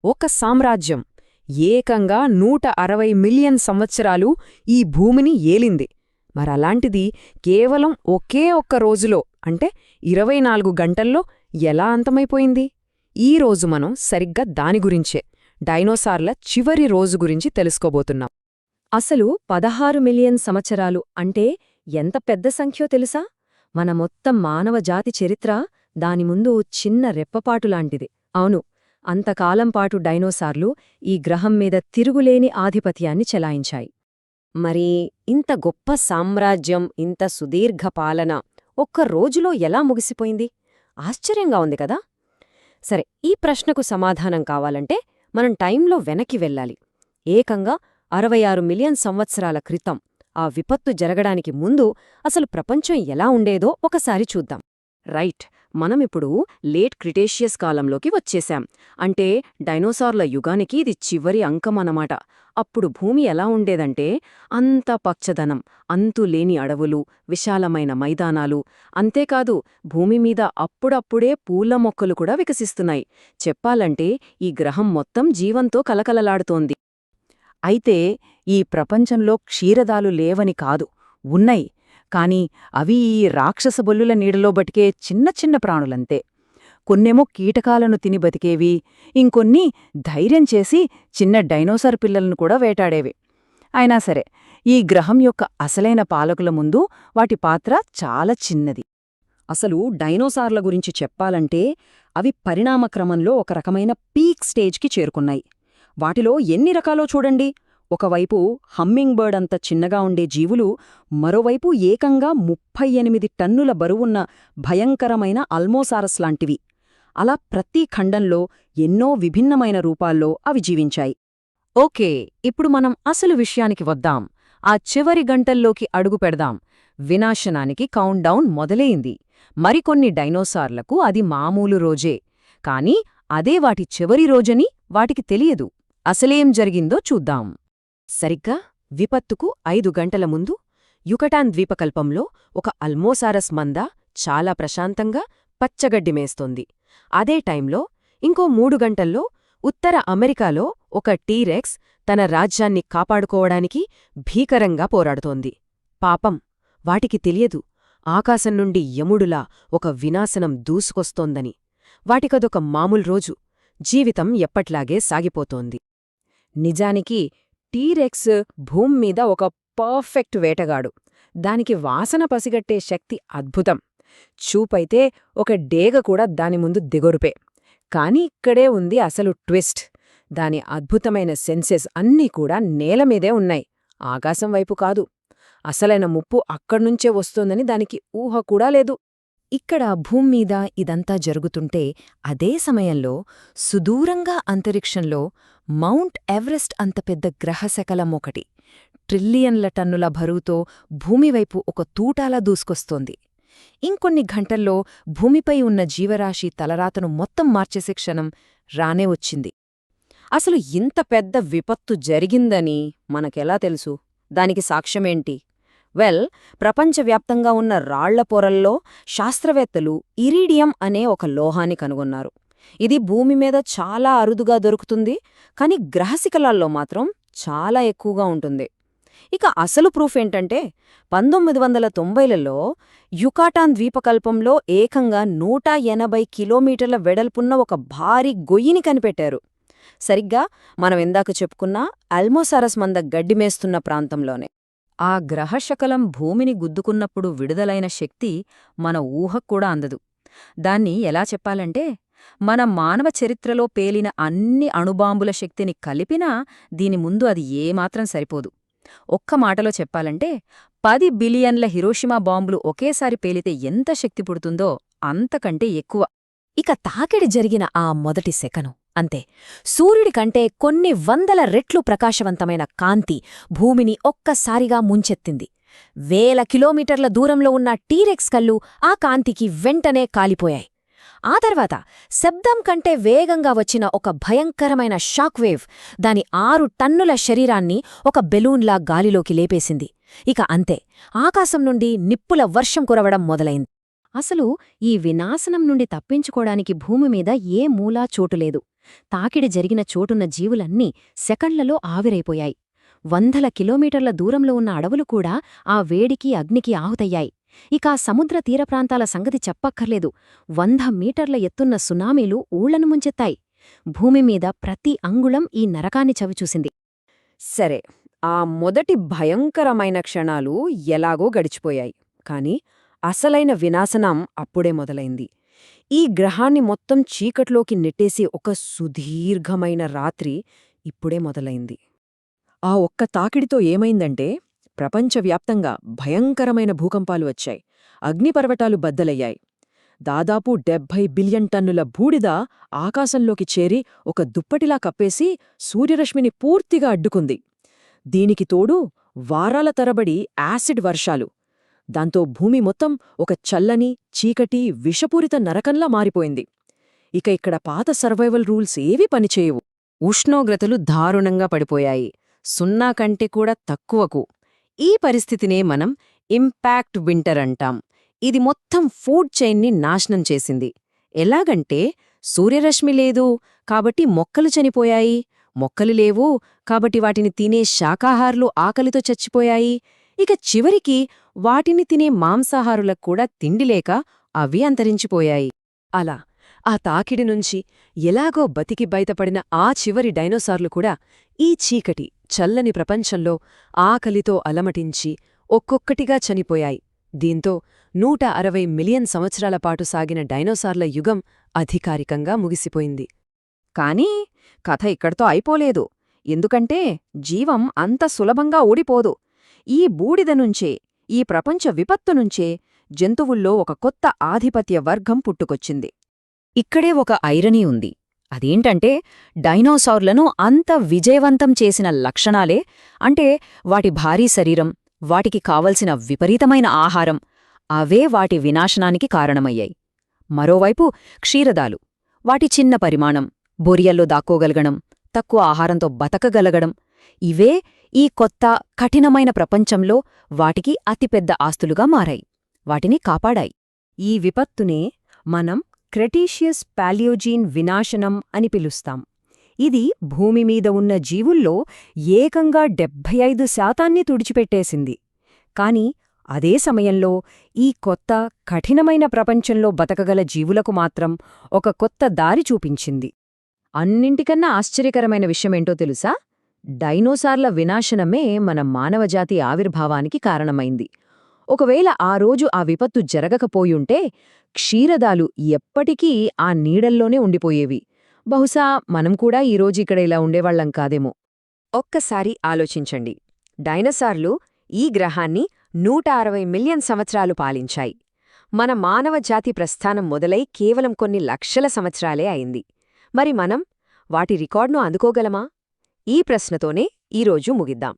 ఒక సామ్రాజ్యం ఏకంగా 160 మిలియన్ సంవత్సరాలు ఈ భూమిని ఏలింది. మరలాంటిది కేవలం ఒకే ఒక్క రోజులో అంటే 24 గంటల్లో ఎలా అంతమైపోయింది? ఈరోజు మనం సరిగ్గా దాని గురించే డైనోసార్ల చివరి రోజు గురించి తెలుసుకోబోతున్నాం. అసలు 16 మిలియన్ సంవత్సరాలు అంటే ఎంత పెద్ద సంఖ్యో తెలుసా? మన మొత్తం మానవ జాతి చరిత్ర దాని ముందు చిన్న రెప్పపాటులాంటిది. అవును, అంతకాలంపాటు డైనోసార్లు ఈ గ్రహం మీద తిరుగులేని ఆధిపత్యాన్ని చెలాయించాయి. మరి ఇంత గొప్ప సామ్రాజ్యం, ఇంత సుదీర్ఘ పాలన ఒక్క రోజులో ఎలా ముగిసిపోయింది? ఆశ్చర్యంగా ఉంది కదా? సరే, ఈ ప్రశ్నకు సమాధానం కావాలంటే మనం టైంలో వెనక్కి వెళ్ళాలి. ఏకంగా 66 మిలియన్ సంవత్సరాల క్రితం ఆ విపత్తు జరగడానికి ముందు అసలు ప్రపంచం ఎలా ఉండేదో ఒకసారి చూద్దాం. రైట్, మనమిప్పుడు లేట్ క్రిటేషియస్ కాలంలోకి వచ్చేశాం. అంటే డైనోసార్ల యుగానికి ఇది చివరి అంకమన్నమాట. అప్పుడు భూమి ఎలా ఉండేదంటే అంత పచ్చదనం, అంతులేని అడవులు, విశాలమైన మైదానాలు. అంతేకాదు, భూమిమీద అప్పుడప్పుడే పూల మొక్కలు కూడా వికసిస్తున్నాయి. చెప్పాలంటే ఈ గ్రహం మొత్తం జీవంతో కలకలలాడుతోంది. అయితే ఈ ప్రపంచంలో క్షీరదాలు లేవని కాదు, ఉన్నయి. కాని అవి ఈ రాక్షస బొల్లుల నీడలో బతికే చిన్న చిన్న ప్రాణులంతే. కొన్నేమో కీటకాలను తిని బతికేవి, ఇంకొన్ని ధైర్యం చేసి చిన్న డైనోసార్ పిల్లలను కూడా వేటాడేవి. అయినా సరే, ఈ గ్రహం యొక్క అసలైన పాలకుల ముందు వాటి పాత్ర చాలా చిన్నది. అసలు డైనోసార్ల గురించి చెప్పాలంటే అవి పరిణామక్రమంలో ఒక రకమైన పీక్ స్టేజ్కి చేరుకున్నాయి. వాటిలో ఎన్ని రకాలో చూడండి. ఒకవైపు హమ్మింగ్ బర్డ్ అంత చిన్నగా ఉండే జీవులు, మరోవైపు ఏకంగా 38 టన్నుల బరువున్న భయంకరమైన అల్మోసారస్ లాంటివి. అలా ప్రతి ఖండంలో ఎన్నో విభిన్నమైన రూపాల్లో అవి జీవించాయి. ఓకే, ఇప్పుడు మనం అసలు విషయానికి వద్దాం. ఆ చివరి గంటల్లోకి అడుగు పెడదాం. వినాశనానికి కౌంట్ డౌన్ మొదలైంది. మరికొన్ని డైనోసార్లకు అది మామూలు రోజే. కాని అదే వాటి చివరి రోజని వాటికి తెలియదు. అసలేం జరిగిందో చూద్దాం. సరిగ్గా విపత్తుకు 5 గంటల ముందు యుకటాన్ ద్వీపకల్పంలో ఒక అల్మోసారస్ మంద చాలా ప్రశాంతంగా పచ్చగడ్డి మేస్తోంది. అదే టైంలో ఇంకో 3 గంటల్లో ఉత్తర అమెరికాలో ఒక టీరెక్స్ తన రాజ్యాన్ని కాపాడుకోవడానికి భీకరంగా పోరాడుతోంది. పాపం, వాటికి తెలియదు ఆకాశం నుండి యముడులా ఒక వినాశనం దూసుకొస్తోందని. వాటికదొక మామూలు రోజు, జీవితం ఎప్పట్లాగే సాగిపోతోంది. నిజానికి టీరెక్స్ భూమ్మీద ఒక పర్ఫెక్ట్ వేటగాడు. దానికి వాసన పసిగట్టే శక్తి అద్భుతం. చూపైతే ఒక డేగ కూడా దాని ముందు దిగొరుపే. కాని ఇక్కడే ఉంది అసలు ట్విస్ట్. దాని అద్భుతమైన సెన్సెస్ అన్నీ కూడా నేలమీదే ఉన్నాయి, ఆకాశం వైపు కాదు. అసలైన ముప్పు అక్కడ్నుంచే వస్తోందని దానికి ఊహ కూడా లేదు. ఇక్కడ భూమ్మీద ఇదంతా జరుగుతుంటే అదే సమయంలో సుదూరంగా అంతరిక్షంలో మౌంట్ ఎవరెస్ట్ అంత పెద్ద గ్రహశకలం ఒకటి ట్రిలియన్ల టన్నుల బరువుతో భూమివైపు ఒక తూటాలా దూసుకొస్తోంది. ఇంకొన్ని గంటల్లో భూమిపై ఉన్న జీవరాశి తలరాతను మొత్తం మార్చేసే క్షణం రానే వచ్చింది. అసలు ఇంత పెద్ద విపత్తు జరిగిందని మనకెలా తెలుసు? దానికి సాక్ష్యమేంటి? ప్రపంచవ్యాప్తంగా ఉన్న రాళ్ల పొరల్లో శాస్త్రవేత్తలు ఇరీడియం అనే ఒక లోహాన్ని కనుగొన్నారు. ఇది భూమి మీద చాలా అరుదుగా దొరుకుతుంది, కాని గ్రహశిఖలాల్లో మాత్రం చాలా ఎక్కువగా ఉంటుంది. ఇక అసలు ప్రూఫ్ ఏంటంటే 1990లలో యుకాటాన్ ద్వీపకల్పంలో ఏకంగా 180 కిలోమీటర్ల వెడల్పున్న ఒక భారీ గొయ్యిని కనిపెట్టారు. సరిగ్గా మనం ఇందాక చెప్పుకున్న అల్మోసారస్ మంద గడ్డిమేస్తున్న ప్రాంతంలోనే. ఆ గ్రహశకలం భూమిని గుద్దుకున్నప్పుడు విడుదలైన శక్తి మన ఊహక్కూడా అందదు. దాన్ని ఎలా చెప్పాలంటే, మన మానవ చరిత్రలో పేలిన అన్ని అణుబాంబుల శక్తిని కలిపినా దీని ముందు అది ఏమాత్రం సరిపోదు. ఒక్క మాటలో చెప్పాలంటే 10 బిలియన్ల హిరోషిమా బాంబులు ఒకేసారి పేలితే ఎంత శక్తి పుడుతుందో అంతకంటే ఎక్కువ. ఇక తాకిడి జరిగిన ఆ మొదటి సెకను అంతే, సూర్యుడి కంటే కొన్ని వందల రెట్లు ప్రకాశవంతమైన కాంతి భూమిని ఒక్కసారిగా ముంచెత్తింది. 1000 కిలోమీటర్ల దూరంలో ఉన్న టీరెక్స్ కళ్ళు ఆ కాంతికి వెంటనే కాలిపోయాయి. ఆ తర్వాత శబ్దం కంటే వేగంగా వచ్చిన ఒక భయంకరమైన షాక్వేవ్ దాని 6 టన్నుల శరీరాన్ని ఒక బెలూన్లా గాలిలోకి లేపేసింది. ఇక అంతే, ఆకాశం నుండి నిప్పుల వర్షం కురవడం మొదలైంది. అసలు ఈ వినాశనం నుండి తప్పించుకోడానికి భూమిమీద ఏ మూలా చోటులేదు. తాకిడి జరిగిన చోటున్న జీవులన్నీ సెకండ్లలో ఆవిరైపోయాయి. వందల కిలోమీటర్ల దూరంలో ఉన్న అడవులు కూడా ఆ వేడికి అగ్నికి ఆహుతయ్యాయి. ఇక ఆ సముద్ర తీర ప్రాంతాల సంగతి చెప్పక్కర్లేదు. 100 మీటర్ల ఎత్తున్న సునామీలు ఊళ్లను ముంచెత్తాయి. భూమిమీద ప్రతి అంగుళం ఈ నరకాన్ని చవిచూసింది. సరే, ఆ మొదటి భయంకరమైన క్షణాలు ఎలాగో గడిచిపోయాయి. కాని అసలైన వినాశనం అప్పుడే మొదలైంది. ఈ గ్రహాన్ని మొత్తం చీకట్లోకి నెట్టేసి ఒక సుదీర్ఘమైన రాత్రి ఇప్పుడే మొదలైంది. ఆ ఒక్క తాకిడితో ఏమైందంటే ప్రపంచవ్యాప్తంగా భయంకరమైన భూకంపాలు వచ్చాయి. అగ్నిపర్వతాలు బద్దలయ్యాయి. దాదాపు 70 బిలియన్ టన్నుల బూడిద ఆకాశంలోకి చేరి ఒక దుప్పటిలా కప్పేసి సూర్యరశ్మిని పూర్తిగా అడ్డుకుంది. దీనికి తోడు వారాల తరబడి యాసిడ్ వర్షాలు. దాంతో భూమి మొత్తం ఒక చల్లని, చీకటి, విషపూరిత నరకంలా మారిపోయింది. ఇక ఇక్కడ పాత సర్వైవల్ రూల్స్ ఏవీ పనిచేయవు. ఉష్ణోగ్రతలు దారుణంగా పడిపోయాయి. 0 కంటే కూడా తక్కువకు. ఈ పరిస్థితినే మనం ఇంపాక్ట్ వింటర్ అంటాం. ఇది మొత్తం ఫుడ్ చైన్ని నాశనం చేసింది. ఎలాగంటే సూర్యరశ్మి లేదు కాబట్టి మొక్కలు చనిపోయాయి, మొక్కలు లేవు కాబట్టి వాటిని తినే శాకాహారులు ఆకలితో చచ్చిపోయాయి. ఇక చివరికి వాటిని తినే మాంసాహారులకు కూడా తిండిలేక అవి అంతరించిపోయాయి. అలా ఆ తాకిడి నుంచి ఎలాగో బతికి బయటపడిన ఆ చివరి డైనోసార్లు కూడా ఈ చీకటి, చల్లని ప్రపంచంలో ఆకలితో అలమటించి ఒక్కొక్కటిగా చనిపోయాయి. దీంతో 160 మిలియన్ సంవత్సరాల పాటు సాగిన డైనోసార్ల యుగం అధికారికంగా ముగిసిపోయింది. కానీ కథ ఇక్కడితో అయిపోలేదు. ఎందుకంటే జీవం అంత సులభంగా ఊడిపోదు. ఈ బూడిద నుంచే, ఈ ప్రపంచ విపత్తు నుంచే జంతువుల్లో ఒక కొత్త ఆధిపత్య వర్గం పుట్టుకొచ్చింది. ఇక్కడే ఒక ఐరనీ ఉంది. అదేంటంటే డైనోసార్లను అంత విజయవంతం చేసిన లక్షణాలే, అంటే వాటి భారీ శరీరం, వాటికి కావలసిన విపరీతమైన ఆహారం, అవే వాటి వినాశనానికి కారణమయ్యాయి. మరోవైపు క్షీరదాలు, వాటి చిన్న పరిమాణం, బొరియల్లో దాక్కోగలగడం, తక్కువ ఆహారంతో బతకగలగడం, ఇవే ఈ కొత్త కఠినమైన ప్రపంచంలో వాటికి అతిపెద్ద ఆస్తులుగా మారాయి, వాటిని కాపాడాయి. ఈ విపత్తునే మనం క్రెటీషియస్ పాలియోజీన్ వినాశనం అని పిలుస్తాం. ఇది భూమిమీద ఉన్న జీవుల్లో ఏకంగా 75% తుడిచిపెట్టేసింది. కాని అదే సమయంలో ఈ కొత్త కఠినమైన ప్రపంచంలో బతకగల జీవులకు మాత్రం ఒక కొత్త దారి చూపించింది. అన్నింటికన్నా ఆశ్చర్యకరమైన విషయమేంటో తెలుసా? డైనోసార్ల వినాశనమే మన మానవజాతి ఆవిర్భావానికి కారణమైంది. ఒకవేళ ఆ రోజు ఆ విపత్తు జరగకపోయుంటే క్షీరదాలు ఎప్పటికీ ఆ నీడల్లోనే ఉండిపోయేవి. బహుశా మనం కూడా ఈరోజు ఇక్కడ ఇలా ఉండేవాళ్లం కాదేమో. ఒక్కసారి ఆలోచించండి. డైనోసార్లు ఈ గ్రహాన్ని 160 మిలియన్ సంవత్సరాలు పాలించాయి. మన మానవ జాతి ప్రస్థానం మొదలై కేవలం కొన్ని లక్షల సంవత్సరాలే అయింది. మరి మనం వాటి రికార్డును అందుకోగలమా? ఈ ప్రశ్నతోనే ఈరోజు ముగిద్దాం.